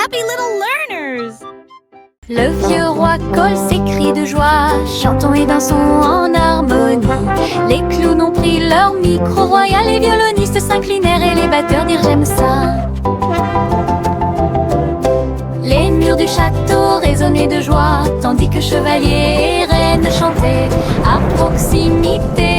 happy little learners. Le vieux roi colle ses cris de joie, chantons et dansons en harmonie. Les clowns ont pris leur micro royal, les violonistes s'inclinèrent et les batteurs dirent j'aime ça. Les murs du château résonnaient de joie, tandis que chevaliers et reines chantaient à proximité.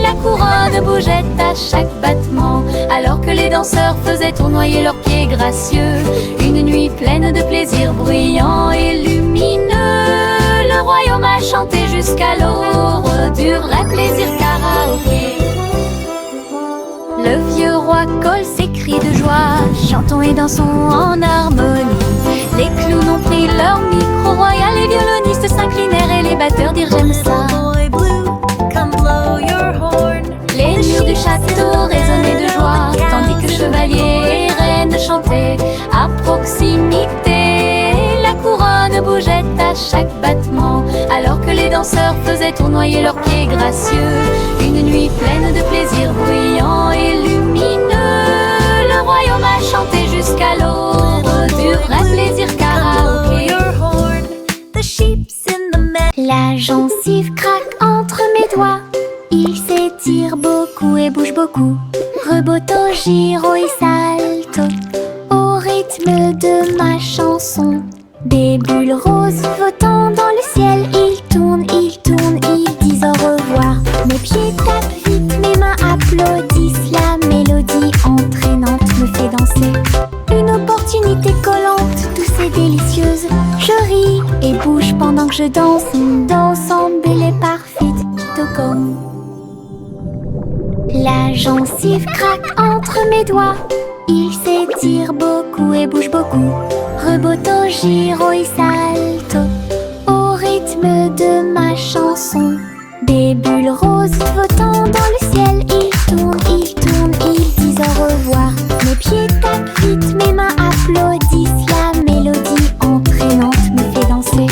La couronne bougeait à chaque battement, alors que les danseurs faisaient tournoyer leurs pieds gracieux. Une nuit pleine de plaisir bruyant et lumineux, le royaume a chanté jusqu'à l'aube du vrai plaisir karaoké. Le vieux roi colle ses cris de joie, chantons et dansons en harmonie. Les clowns ont pris leur micro royal, les violonistes s'inclinèrent et les batteurs dirent j'aime ça. Les murs du château résonnaient de joie, tandis que chevaliers et reines chantaient à proximité. La couronne bougeait à chaque battement, alors que les danseurs faisaient tournoyer leurs pieds gracieux. Une nuit pleine de plaisir bruyant et lumineux, le royaume a chanté jusqu'à l'aube du vrai plaisir karaoké. La gencive craque entre mes doigts, il s'étire beaucoup et bouge beaucoup. Reboto, giro et salto au rythme de ma chanson. Des bulles roses flottant dans le ciel, ils tournent, ils disent au revoir. Mes pieds tapent vite, mes mains applaudissent. La mélodie entraînante me fait danser. Une opportunité collante, douce et délicieuse. Je ris et bouge pendant que je danse. Ensemble, belle et parfaite, tout comme. La gencive craque entre mes doigts, il s'étire beaucoup et bouge beaucoup. Reboto, giro et salto au rythme de ma chanson. Des bulles roses flottant dans le ciel, ils tournent, ils disent au revoir. Mes pieds tapent vite, mes mains applaudissent. La mélodie entraînante me fait danser.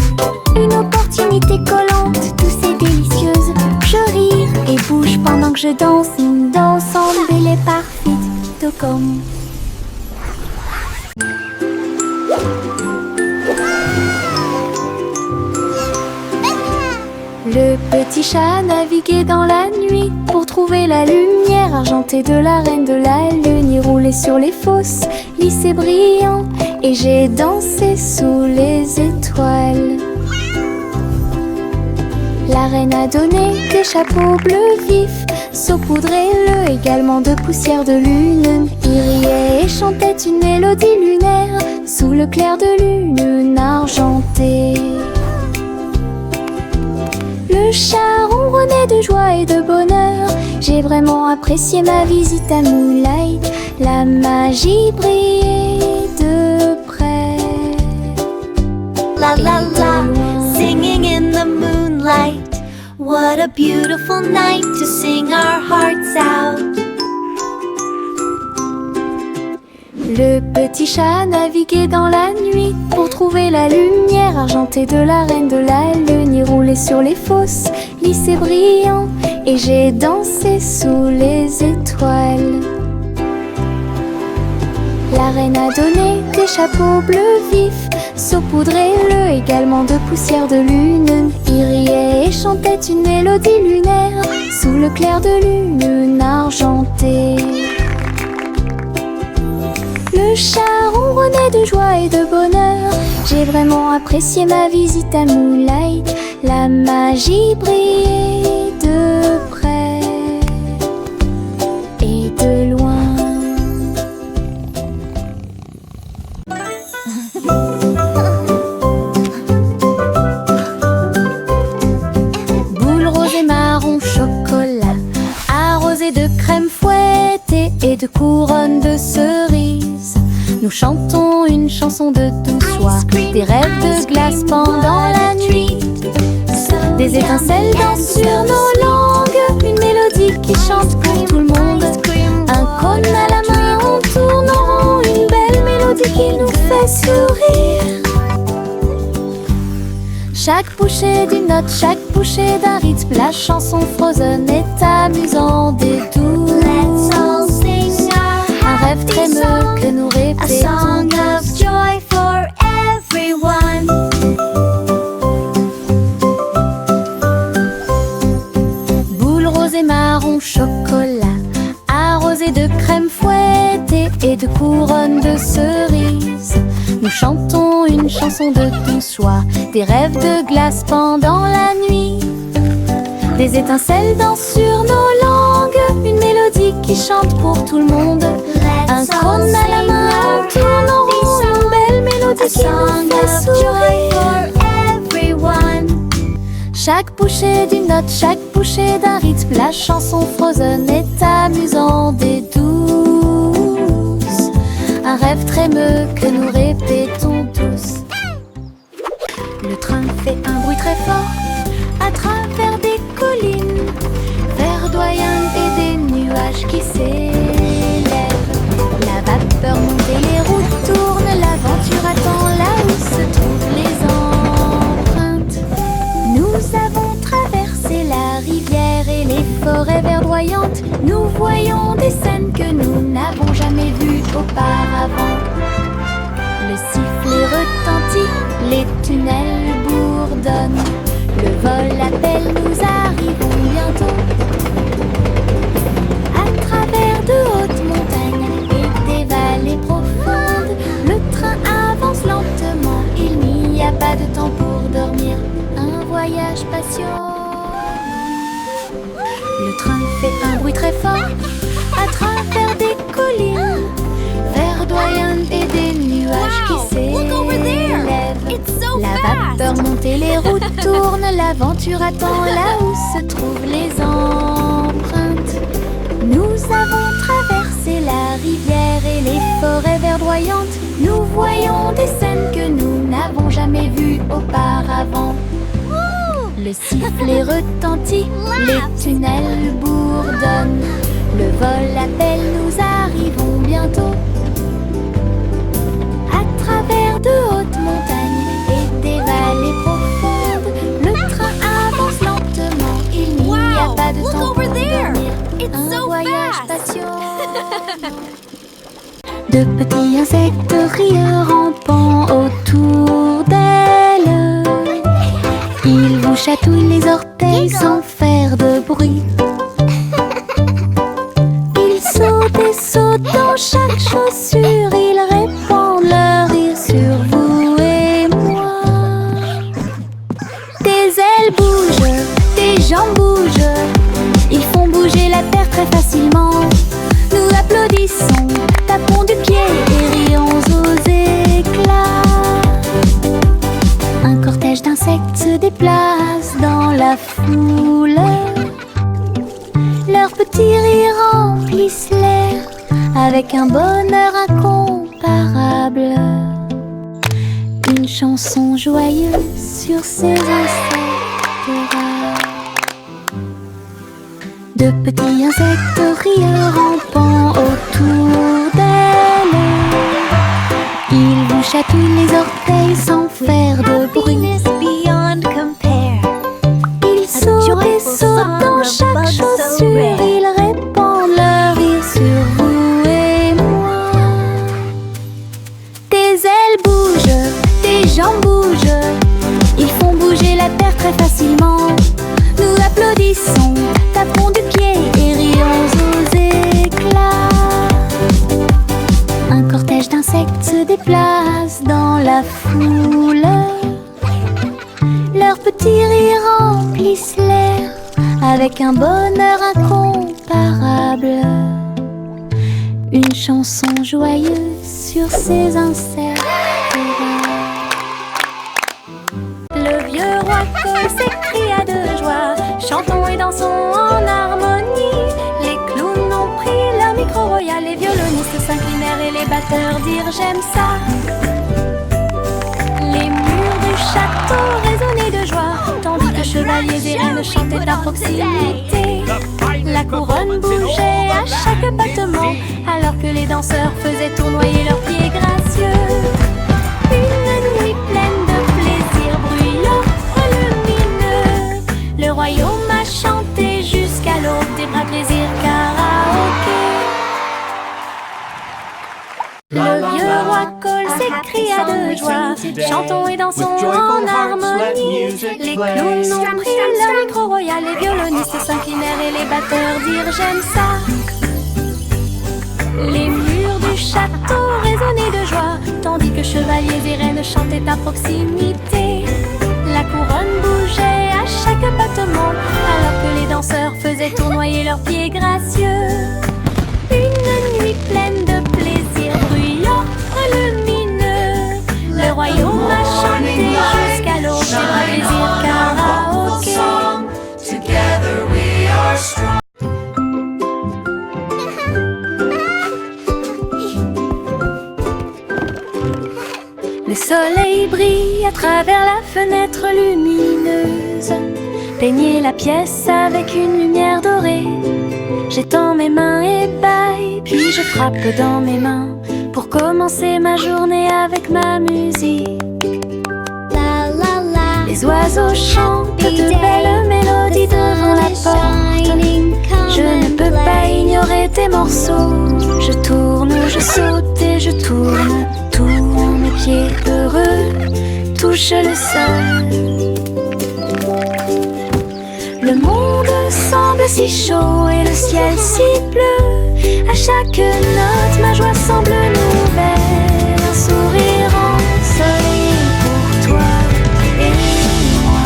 Une opportunité collante, douce et délicieuse. Je ris et bouge pendant que je danse. Ensemble, belle et parfaite, tout comme. Le petit chat naviguait dans la nuit pour trouver la lumière argentée de la reine de la lune. Il roulait sur les fosses, lisse et brillant, et j'ai dansé sous les étoiles. La reine a donné des chapeaux bleus vifs, saupoudrez-le également de poussière de lune. Il riait et chantait une mélodie lunaire sous le clair de lune argentée. Le chat ronronnait de joie et de bonheur. J'ai vraiment apprécié ma visite à Moonlight. La magie brillait de près. La la la, singing in the moonlight. What a beautiful night to sing our hearts out. Le petit chat naviguait dans la nuit pour trouver la lumière argentée de la reine de la lune. Il roulait sur les fosses, lisse et brillant, et j'ai dansé sous les étoiles. La reine a donné des chapeaux bleus vifs, saupoudrez-le également de poussière de lune. Il riait et chantait une mélodie lunaire sous le clair de lune argentée. Le chat ronronnait de joie et de bonheur. J'ai vraiment apprécié ma visite à Moonlight. La magie brillait de près et de loin. Boule rose et marron chocolat, arrosée de crème fouettée et de couronne de cerises. Nous chantons une chanson de douce soie, des rêves de glace pendant la nuit. Des étincelles dansent sur nos langues, une mélodie qui chante pour tout le monde. Un cône à la main, on tourne en rond, une belle mélodie qui nous fait sourire. Chaque bouchée d'une note, chaque bouchée d'un rythme, la chanson Frozen est amusante et douce. Let's all sing our Un rêve happy crémeux song, que nous a répétons song of joy for de couronnes de cerises. Nous chantons une chanson de douce joie, des rêves de glace pendant la nuit. Des étincelles dansent sur nos langues, une mélodie qui chante pour tout le monde. Un cône à la main, on tourne en rond, une belle mélodie qui nous fait sourire. Chaque bouchée d'une note, chaque bouchée d'un rythme, la chanson Frozen est amusante et douce. Un rêve trémeux que nous répétons tous. Le train fait un bruit très fort à travers des collines verdoyantes et des nuages qui s'élèvent. La vapeur monte et les routes tournent, l'aventure attend là où se trouvent les empreintes. Nous avons traversé la rivière et les forêts verdoyantes. Nous voyons des scènes que nous n'avons jamais vues auparavant. Le sifflet retentit, les tunnels bourdonnent. Le vol appelle, nous arrivons bientôt. À travers de hautes montagnes et des vallées profondes, le train avance lentement, il n'y a pas de temps pour dormir. Un voyage patient. Le train fait un bruit très fort à travers des collines verdoyantes et des nuages qui s'élèvent. La vapeur monte et les routes tournent, l'aventure attend là où se trouvent les empreintes. Nous avons traversé la rivière et les forêts verdoyantes. Nous voyons des scènes que nous n'avons jamais vues auparavant. Le sifflet retentit, les tunnels bourdonnent. Le vol appelle, nous arrivons bientôt. À travers de hautes montagnes et des vallées profondes, le train avance lentement, il n'y a pas de temps pour dormir. Un voyage patient. De petits insectes rieurs rampant autour d'elle. Ils vous chatouillent les orteils sans faire de bruit. Ils sautent et sautent dans chaque chaussure. Ils répandent leur rire sur vous et moi. Des ailes bougent, des jambes bougent. Ils font bouger la terre très facilement. Nous applaudissons, tapons du pied et rions aux éclats. Un cortège d'insectes se déplace dans la foule. Leurs petits rires remplissent l'air avec un bonheur incomparable. Une chanson joyeuse sur ces insectes rares. De petits insectes rieurs rampant autour d'elle. Ils vous chatouillent les orteils sans faire de bruit. Ils sautent et sautent dans chaque chaussure. Ils répandent leur rire sur vous et moi. Des ailes bougent, des jambes bougent. Ils font bouger la terre très facilement. Nous applaudissons, tapons du pied et rions aux éclats. Un cortège d'insectes se déplace dans la foule. Leurs petits rires remplissent l'air avec un bonheur incomparable. Une chanson joyeuse sur ces insectes rares. Le vieux roi Cole s'écria de joie. Chantons et dansons en harmonie. Les clowns ont pris leur micro royal. Les violonistes s'inclinèrent et les batteurs dirent j'aime ça. Les murs du château résonnaient de joie, tandis que chevaliers et reines chantaient à proximité. La couronne bougeait à chaque battement, alors que les danseurs faisaient tournoyer leurs pieds gracieux. Une nuit pleine de plaisir bruyant, lumineux. Le royaume a chanté jusqu'à l'aube des bras plaisir karaoké. Le vieux roi Cole s'écria de joie. Chantons et dansons en harmonie. Les clowns ont pris leur micro royal. Les violonistes s'inclinèrent et les batteurs dirent j'aime ça. Les murs du château château résonnait de joie, tandis que chevaliers et reines chantaient à proximité. La couronne bougeait à chaque battement, alors que les danseurs faisaient tournoyer leurs pieds gracieux. Une nuit pleine de plaisir, bruyant, lumineux, le royaume a chanté jusqu'à l'aube. C'est un plaisir karaoké. Together we are strong. Le soleil brille à travers la fenêtre lumineuse, peignez la pièce avec une lumière dorée. J'étends mes mains ébahies, puis je frappe dans mes mains pour commencer ma journée avec ma musique. La la la. Les oiseaux chantent de belles mélodies devant la porte. Je ne peux pas ignorer tes morceaux. Je tourne, je saute et je tourne. Tous mes pieds heureux touchent le sol. Le monde semble si chaud et le ciel si bleu. À chaque note, ma joie semble nouvelle. Un sourire ensoleillé pour toi et moi.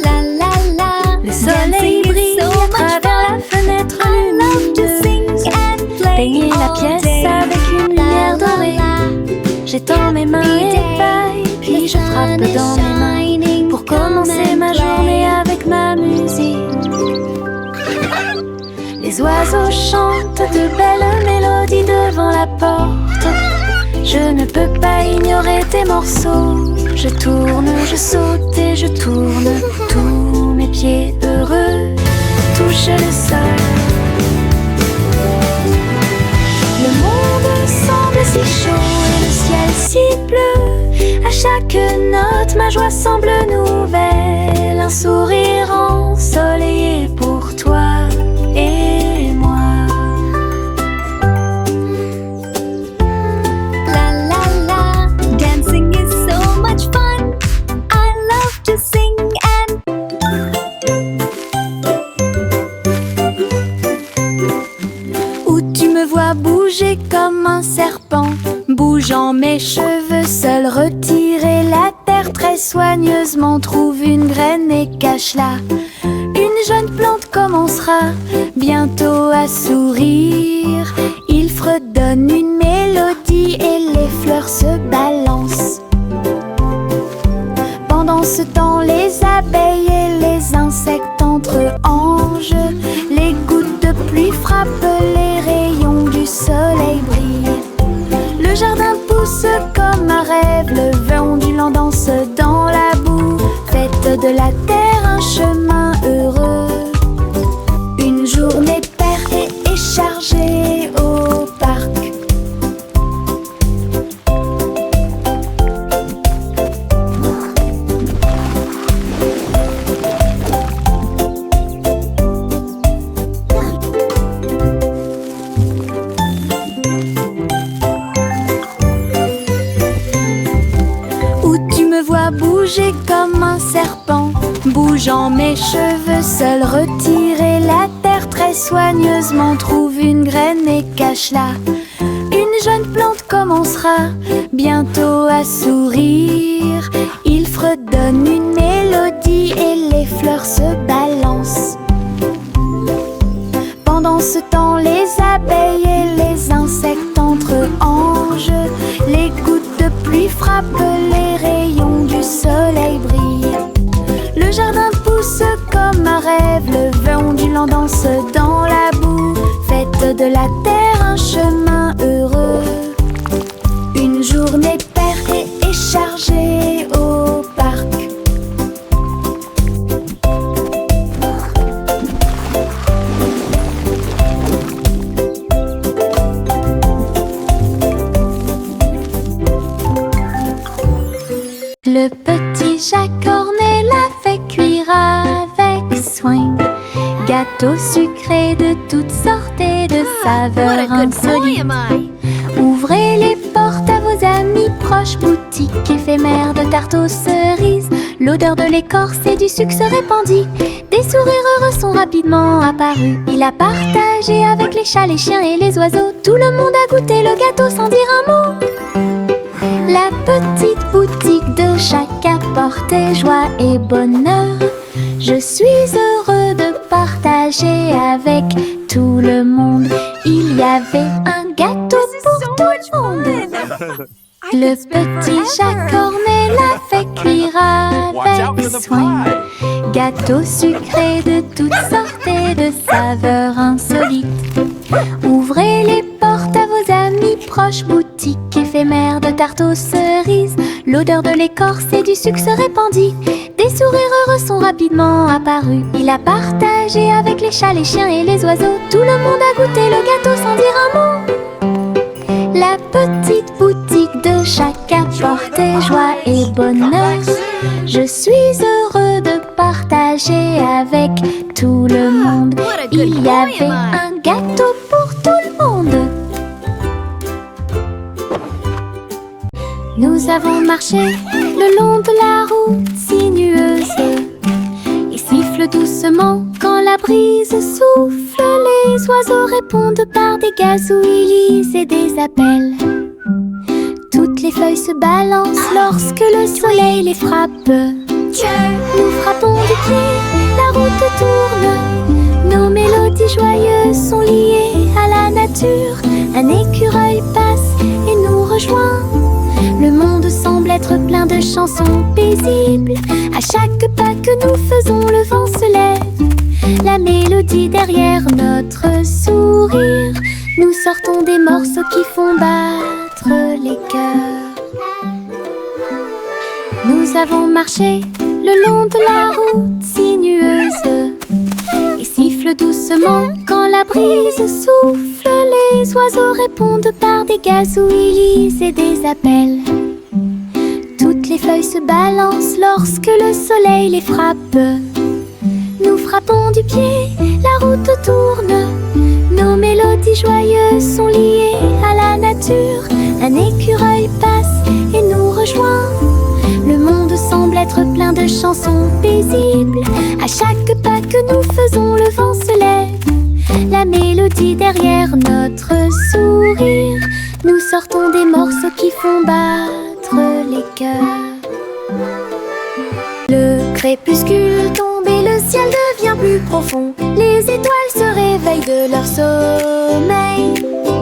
La la la. Le soleil brille à travers la fenêtre lumineuse. Peignez la pièce avec une lumière dorée. J'étends mes mains ébahies, puis je frappe dans mes mains pour commencer ma journée avec ma musique. Les oiseaux chantent de belles mélodies devant la porte. Je ne peux pas ignorer tes morceaux. Je tourne, je saute et je tourne. Tous mes pieds heureux touchent le sol. Le monde semble si chaud et le ciel si bleu. À chaque note, ma joie semble nouvelle. Un sourire ensoleillé pour toi et moi. La la la. Dancing is so much fun. I love to sing and Où tu me vois bouger comme un serpent, bougeant mes cheveux, seul retirer la terre très soigneusement. Trouve une graine et cache-la. Une jeune plante commencera bientôt à sourire. Il fredonne une mélodie et les fleurs se balancent. Pendant ce temps, les abeilles et les insectes entre anges. Les gouttes de pluie frappent, les rayons du soleil brillent. Le jardin pousse comme un rêve, le vent ondulant danse dans la boue. Faites de la terre un chemin heureux. Une journée paire et chargée au parc. Où tu me vois bouger comme un serpent, bougeant mes cheveux, seul retirer la terre très soigneusement. Trouve une graine et cache-la. Une jeune plante commencera bientôt à sourire. Il fredonne une mélodie et les fleurs se balancent. Pendant ce temps, les abeilles et les insectes entre anges. Les gouttes de pluie frappent, les rayons du soleil brillent. Le jardin pousse comme un rêve, le vent ondulant danse dans la boue. Faites de la terre un chemin heureux. Une journée paire et chargée au parc. Le petit Jacques Ornet l'a fait cuire avec soin. Gâteau sucré de toutes sortes et de saveurs insolites. Ouvrez les portes à vos amis proches, boutique éphémère de tarte aux cerises. L'odeur de l'écorce et du sucre se répandit. Des sourires heureux sont rapidement apparus. Il a partagé avec les chats, les chiens et les oiseaux. Tout le monde a goûté le gâteau sans dire un mot. La petite boutique de chaque apportait joie et bonheur. Je suis heureux de partager avec tout le monde. Il y avait un gâteau pour tout le monde. Le petit chat Cornet l'a fait cuire avec soin. Gâteau sucré de toutes sortes et de saveurs insolites. Ouvrez les portes à vos amis proches, boutique éphémère de tarte aux cerises. L'odeur de l'écorce et du sucre se répandit. Des sourires heureux sont rapidement apparus. Il a partagé avec les chats, les chiens et les oiseaux. Tout le monde a goûté le gâteau sans dire un mot. La petite boutique de chaque apportait joie et bonheur. Je suis heureux de partager avec tout le monde. Il y avait un gâteau pour tout le monde. Nous avons marché le long de la route sinueuse. Il siffle doucement quand la brise souffle. Les oiseaux répondent par des gazouillis et des appels. Toutes les feuilles se balancent lorsque le soleil les frappe. Nous frappons du pied, la route tourne. Nos mélodies joyeuses sont liées à la nature. Un écureuil passe et nous rejoint. Le monde semble être plein de chansons paisibles. À chaque pas que nous faisons, le vent se lève. La mélodie derrière notre sourire. Nous sortons des morceaux qui font battre les cœurs. Nous avons marché le long de la route sinueuse. Il siffle doucement quand la brise souffle. Les oiseaux répondent par des gazouillis et des appels. Toutes les feuilles se balancent lorsque le soleil les frappe. Nous frappons du pied, la route tourne. Nos mélodies joyeuses sont liées à la nature. Un écureuil passe et nous rejoint. Le monde semble être plein de chansons paisibles. À chaque pas que nous faisons, le vent se lève. La mélodie derrière notre sourire. Nous sortons des morceaux qui font battre les cœurs. Le crépuscule tombe et le ciel devient plus profond. Les étoiles se réveillent de leur sommeil.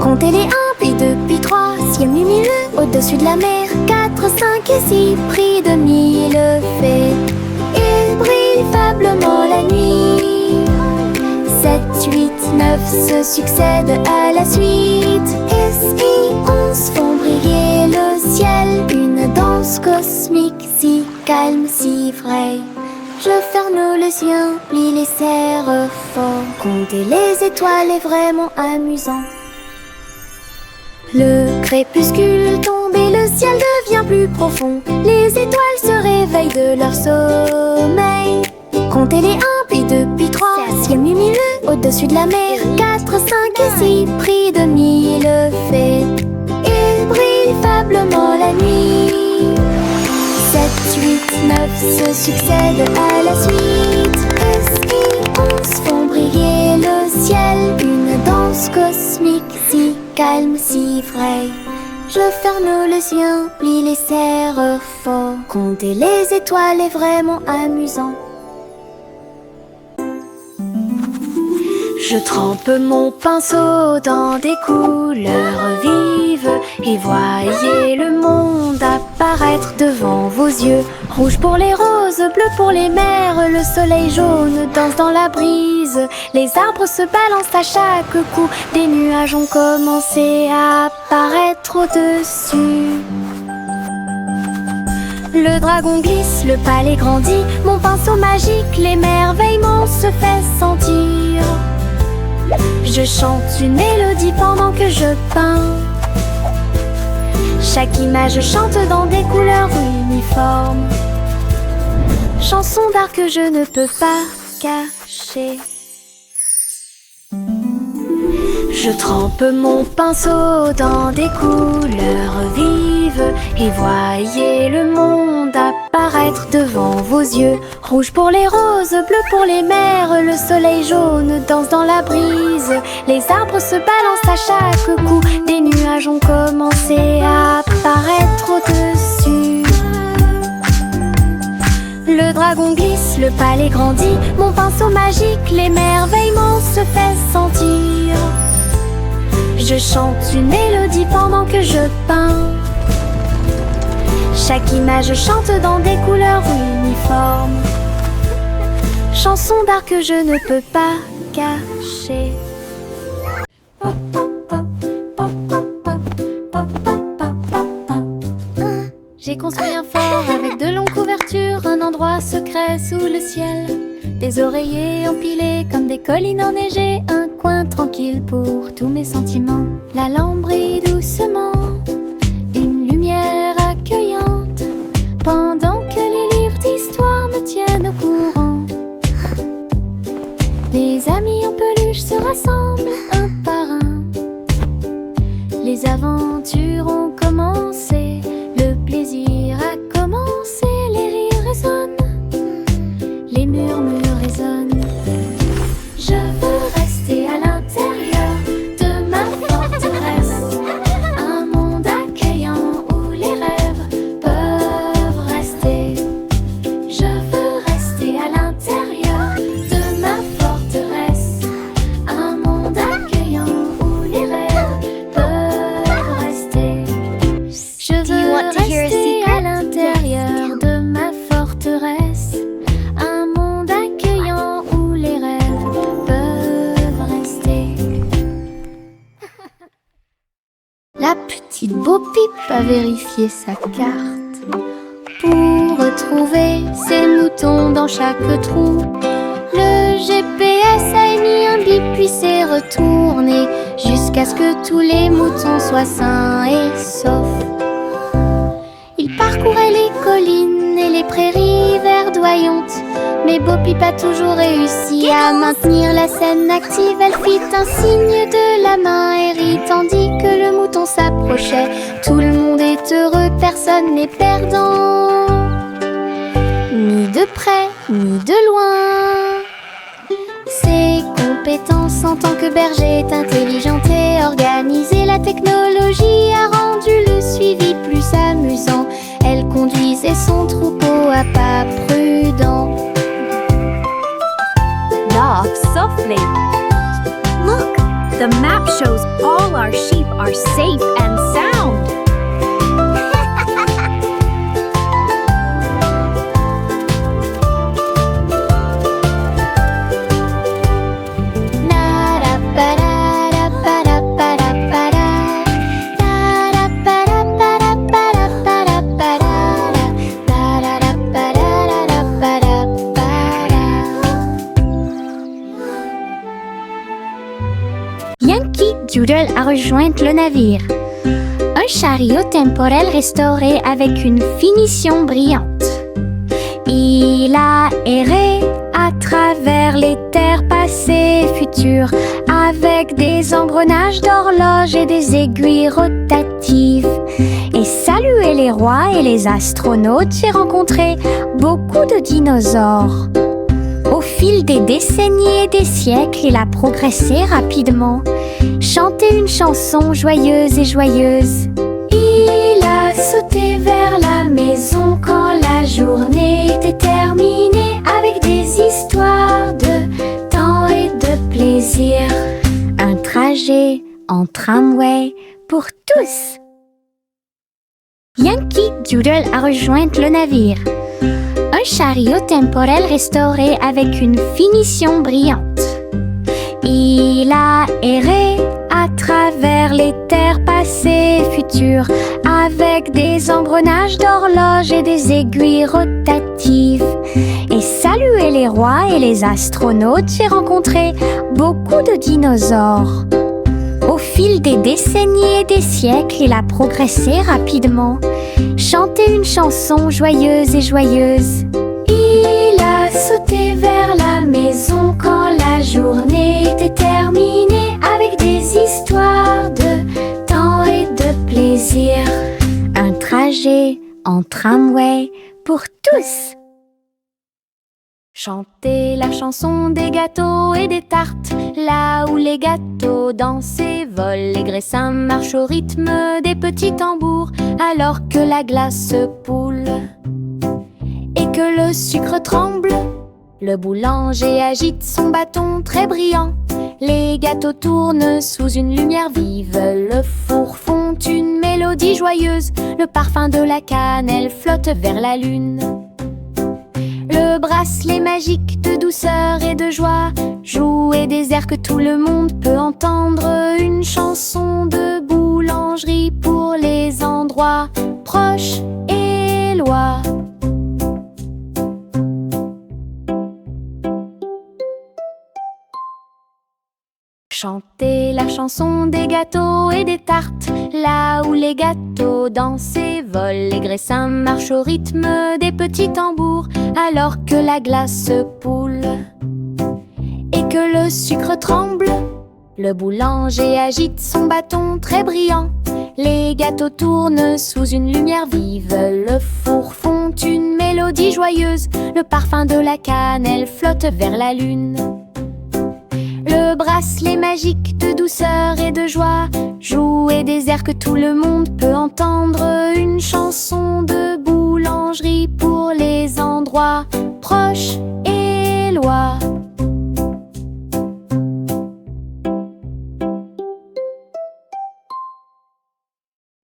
Comptez les 1, puis 2, puis 3, ciel lumineux au-dessus de la mer. 4, 5 et 6, pris de 1000 fées. Il brille faiblement la nuit. 7, 8, 9 se succèdent à la suite. S, I, 11 font briller le ciel. Une danse cosmique si calme, si vraie. Je ferme les yeux, plie les serre fort. Compter les étoiles est vraiment amusant. Le crépuscule tombe et le ciel devient plus profond. Les étoiles se réveillent de leur sommeil. Comptez les 1, puis 2, puis 3, ciel lumineux au-dessus de la mer. 4, 5 et 6, pris de 1000 fées. Il brille faiblement la nuit. 7, 8, 9 se succèdent à la suite. S, I, 11 font briller le ciel. Une danse cosmique si calme, si vraie. Je ferme les yeux, plie les serre fort. Compter les étoiles est vraiment amusant. Je trempe mon pinceau dans des couleurs vives et voyez le monde apparaître devant vos yeux. Rouge pour les roses, bleu pour les mers, le soleil jaune danse dans la brise. Les arbres se balancent à chaque coup, des nuages ont commencé à apparaître au-dessus. Le dragon glisse, le palais grandit, mon pinceau magique, l'émerveillement se fait sentir. Je chante une mélodie pendant que je peins. Chaque image chante dans des couleurs uniformes. Chanson d'art que je ne peux pas cacher. Je trempe mon pinceau dans des couleurs vives et voyez le monde apparaître devant vos yeux. Rouge pour les roses, bleu pour les mers, le soleil jaune danse dans la brise. Les arbres se balancent à chaque coup, des nuages ont commencé à apparaître au-dessus. Le dragon glisse, le palais grandit, mon pinceau magique, l'émerveillement se fait sentir. Je chante une mélodie pendant que je peins. Chaque image chante dans des couleurs uniformes. Chanson d'art que je ne peux pas cacher. J'ai construit un fort avec de longues couvertures, un endroit secret sous le ciel. Des oreillers empilés comme des collines enneigées, un coin tranquille pour tous mes sentiments. La lampe brille doucement, une lumière accueillante, pendant que les livres d'histoire me tiennent au courant. Les amis en peluche se rassemblent un par un. Les aventures ont commencé, le plaisir a commencé, les rires résonnent, les murmures résonnent. Je veux rester à l'intérieur de ma forteresse, un monde accueillant où les rêves peuvent rester. Je veux rester à l'intérieur de ma forteresse, un monde accueillant où les rêves peuvent rester. Je veux rester à l'intérieur de ma forteresse, un monde accueillant où les rêves peuvent rester. La petite Bo-Peep a vérifié sa carte pour retrouver ses moutons dans chaque trou. Le GPS a émis un bip puis s'est retourné jusqu'à ce que tous les moutons soient sains et saufs. Il parcourait les collines et les prairies verdoyantes, mais Bo-Peep a toujours réussi à maintenir la scène active. Elle fit un signe de la main et rit tandis que le mouton s'approchait. Tout le monde est heureux, personne n'est perdant, ni de près ni de loin. Ses compétences en tant que berger est intelligente et organisée. La technologie a rendu le suivi plus amusant. Elle conduisait son troupeau à pas prudents. Knock softly. Look, the map shows all our sheep are safe and sound. Yankee Doodle a rejoint le navire. Un chariot temporel restauré avec une finition brillante. Il a erré à travers les terres passées et futures, avec des engrenages d'horloge et des aiguilles rotatives. Et salué les rois et les astronautes, j'ai rencontré beaucoup de dinosaures. Au fil des décennies et des siècles, il a progressé rapidement, chanté une chanson joyeuse et joyeuse. Il a sauté vers la maison quand la journée était terminée, avec des histoires de temps et de plaisir. Un trajet en tramway pour tous. Yankee Doodle a rejoint le navire. Un chariot temporel restauré avec une finition brillante. Il a erré à travers les terres passées et futures, avec des engrenages d'horloge et des aiguilles rotatives. Et salué les rois et les astronautes, j'ai rencontré beaucoup de dinosaures. Au fil des décennies et des siècles, il a progressé rapidement, chanté une chanson joyeuse et joyeuse. Il a sauté vers la maison quand la journée était terminée, avec des histoires voyager en tramway pour tous. Chantez la chanson des gâteaux et des tartes, là où les gâteaux dansent et volent. Les graissins marchent au rythme des petits tambours, alors que la glace poule et que le sucre tremble. Le boulanger agite son bâton très brillant. Les gâteaux tournent sous une lumière vive. Le four fond une mélodie joyeuse. Le parfum de la cannelle flotte vers la lune. Le bracelet magique de douceur et de joie jouer des airs que tout le monde peut entendre. Une chanson de boulangerie pour les endroits proches et loin. Chantez la chanson des gâteaux et des tartes, là où les gâteaux dansent et volent. Les graissins marchent au rythme des petits tambours, alors que la glace poule et que le sucre tremble. Le boulanger agite son bâton très brillant. Les gâteaux tournent sous une lumière vive. Le four fond une mélodie joyeuse. Le parfum de la cannelle flotte vers la lune. Le bracelet magique de douceur et de joie jouer des airs que tout le monde peut entendre. Une chanson de boulangerie pour les endroits proches et loin.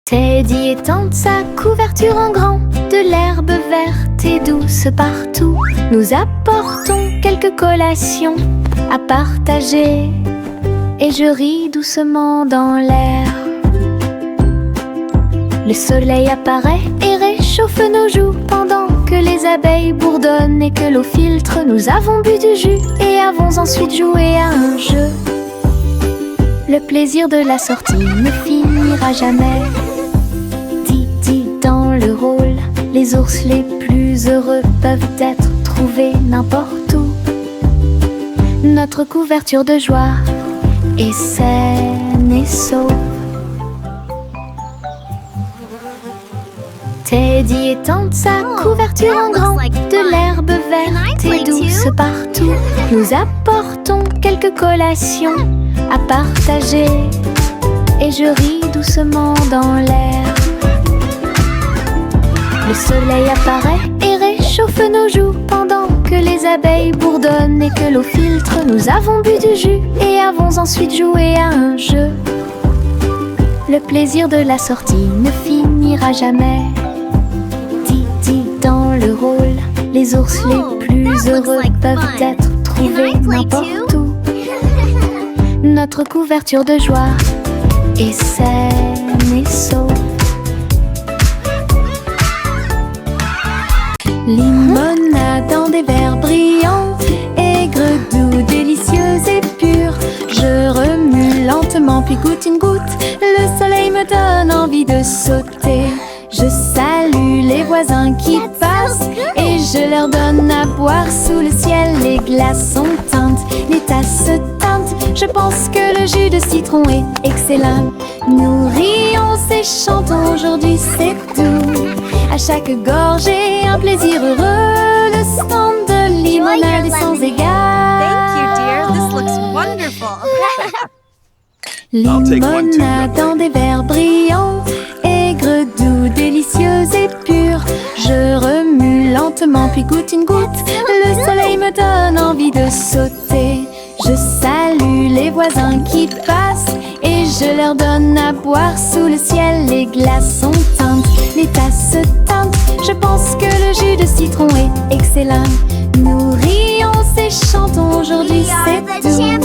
Teddy étend sa couverture en grand, de l'herbe verte et douce partout. Nous apportons quelques collations à partager, et je ris doucement dans l'air. Le soleil apparaît et réchauffe nos joues, pendant que les abeilles bourdonnent et que l'eau filtre. Nous avons bu du jus et avons ensuite joué à un jeu. Le plaisir de la sortie ne finira jamais. Didi dans le rôle, les ours les plus heureux peuvent être trouvés n'importe où. Notre couverture de joie est saine et sauve. Teddy étend sa couverture en grand, de l'herbe verte et douce partout. Nous apportons quelques collations à partager, et je ris doucement dans l'air. Le soleil apparaît et réchauffe nos joues, pendant que les abeilles bourdonnent et que l'eau filtre. Nous avons bu du jus et avons ensuite joué à un jeu. Le plaisir de la sortie ne finira jamais. Didi dans le rôle, les ours les plus heureux peuvent être trouvés n'importe où. Notre couverture de joie est saine et sauve. Limonade dans des verres brillants, aigre, doux, délicieuse et pure. Je remue lentement puis goûte une goutte. Le soleil me donne envie de sauter. Je salue les voisins qui passent et je leur donne à boire sous le ciel. Les glaçons teintent, les tasses se teintent. Je pense que le jus de citron est excellent. Nous rions et chantons, aujourd'hui c'est tout. À chaque gorgée, un plaisir heureux. Le stand de limonade est sans égal. Thank you, dear. This looks wonderful. Limonade dans des verres brillants, aigre, doux, délicieuse et pure. Je remue lentement puis goûte une goutte. Le soleil me donne envie de sauter. Je salue les voisins qui passent et je leur donne à boire sous le ciel. Les glaçons teintent, les tasses se teintent. Je pense que le jus de citron est excellent. Nous rions et chantons, aujourd'hui c'est tout.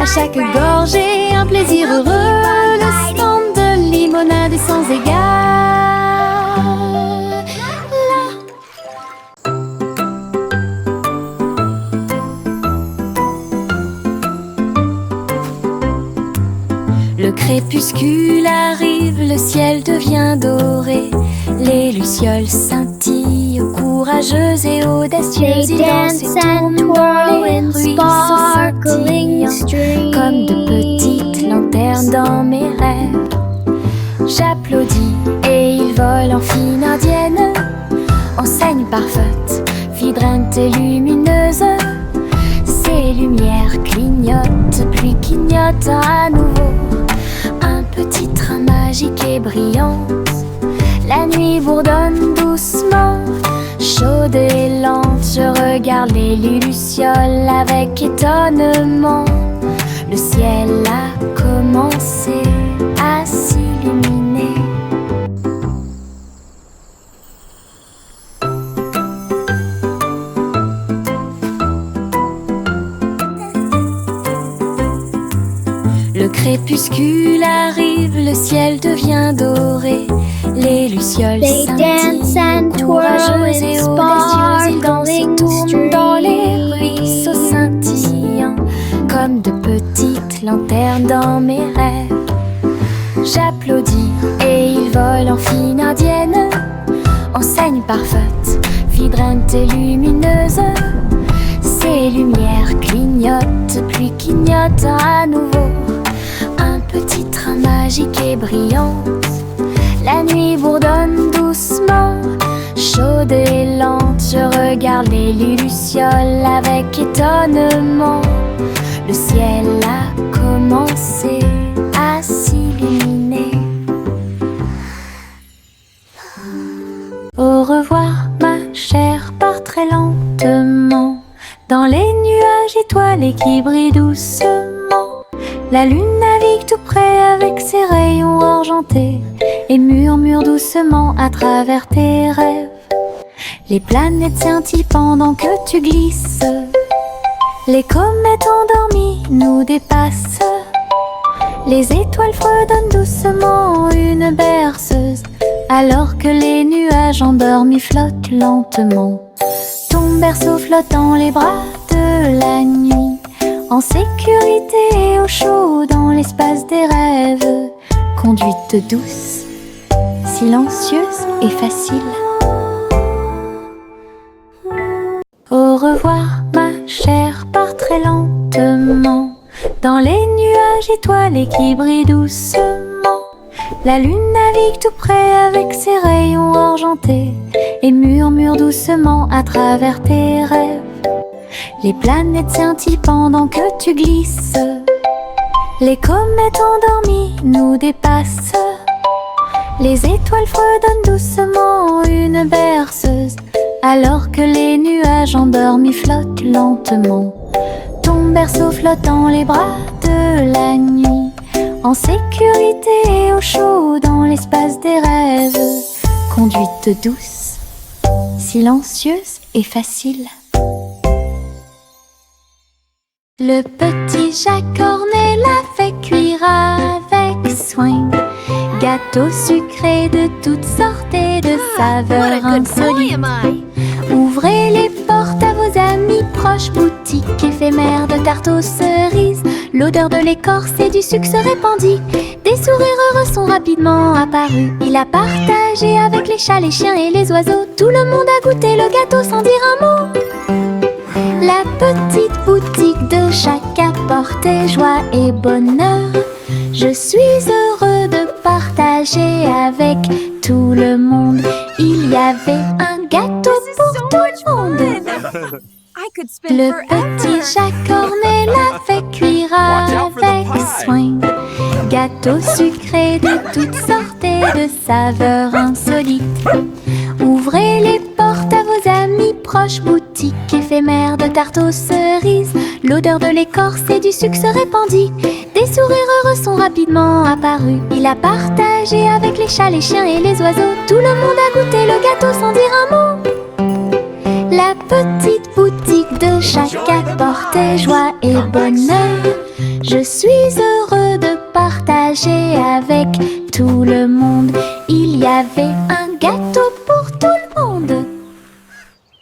À chaque gorgée, un plaisir heureux. Le stand de limonade est sans égal. Le crépuscule arrive, le ciel devient doré. Les lucioles scintillent, courageuses et audacieuses. Ils dansent et tournent dans les ruisseaux scintillants, comme de petites lanternes dans mes rêves. J'applaudis et ils volent vole en fine indienne, enseigne parfaite, vibrante et lumineuse. Ses lumières clignotent, puis clignotent à nouveau. Un petit train magique et brillant. La nuit bourdonne doucement, chaude et lente. Je regarde les lucioles avec étonnement. Le ciel a commencé à s'illuminer. Le crépuscule arrive, le ciel devient doré. Les lucioles They dance and scintillent, twirl courageuses et in audacieuses, ils dansent et sparkling tournent dans les streams. ruisseaux scintillants, comme de petites lanternes dans mes rêves. J'applaudis et ils volent en fine indienne, enseigne parfaite, vibrante et lumineuse. Ces lumières clignotent, puis clignotent à nouveau. Un petit train magique et brillant. La nuit bourdonne doucement, chaude et lente. Je regarde les lucioles avec étonnement. Le ciel a commencé à s'illuminer. Au revoir ma chère, pars très lentement dans les nuages étoilés qui brillent doucement. La lune navigue tout près avec ses rayons argentés et murmure doucement à travers tes rêves. Les planètes scintillent pendant que tu glisses. Les comètes endormies nous dépassent. Les étoiles fredonnent doucement une berceuse, alors que les nuages endormis flottent lentement. Ton berceau flotte dans les bras de la nuit, en sécurité et au chaud dans l'espace des rêves. Conduite douce, silencieuse et facile. Au revoir ma chère, pars très lentement dans les nuages étoilés qui brillent doucement. La lune navigue tout près avec ses rayons argentés et murmure doucement à travers tes rêves. Les planètes scintillent pendant que tu glisses. Les comètes endormies nous dépassent. Les étoiles fredonnent doucement une berceuse, alors que les nuages endormis flottent lentement. Ton berceau flotte dans les bras de la nuit, en sécurité et au chaud dans l'espace des rêves. Conduite douce, silencieuse et facile. Le petit Jacques Ornet l'a fait cuire avec soin. Gâteau sucré de toutes sortes et de saveurs insolites. Ouvrez les portes à vos amis proches, boutique éphémère de tarte aux cerises. L'odeur de l'écorce et du sucre se répandit. Des sourires heureux sont rapidement apparus. Il a partagé avec les chats, les chiens et les oiseaux. Tout le monde a goûté le gâteau sans dire un mot. La petite boutique de Jacques apportait joie et bonheur. Je suis heureux de partager avec tout le monde. Il y avait un gâteau pour tout le monde. I could spend Le forever. petit Jacques Ornet l'a fait cuire avec soin. Gâteau sucré de toutes sortes et de saveurs insolites. Ouvrez les portes à vos amis proches, boutique éphémère de tarte aux cerises. L'odeur de l'écorce et du sucre se répandit. Des sourires heureux sont rapidement apparus. Il a partagé avec les chats, les chiens et les oiseaux. Tout le monde a goûté le gâteau sans dire un mot. La petite boutique de Jacques apportait joie et bonheur. Je suis heureux de partager avec tout le monde. Il y avait un gâteau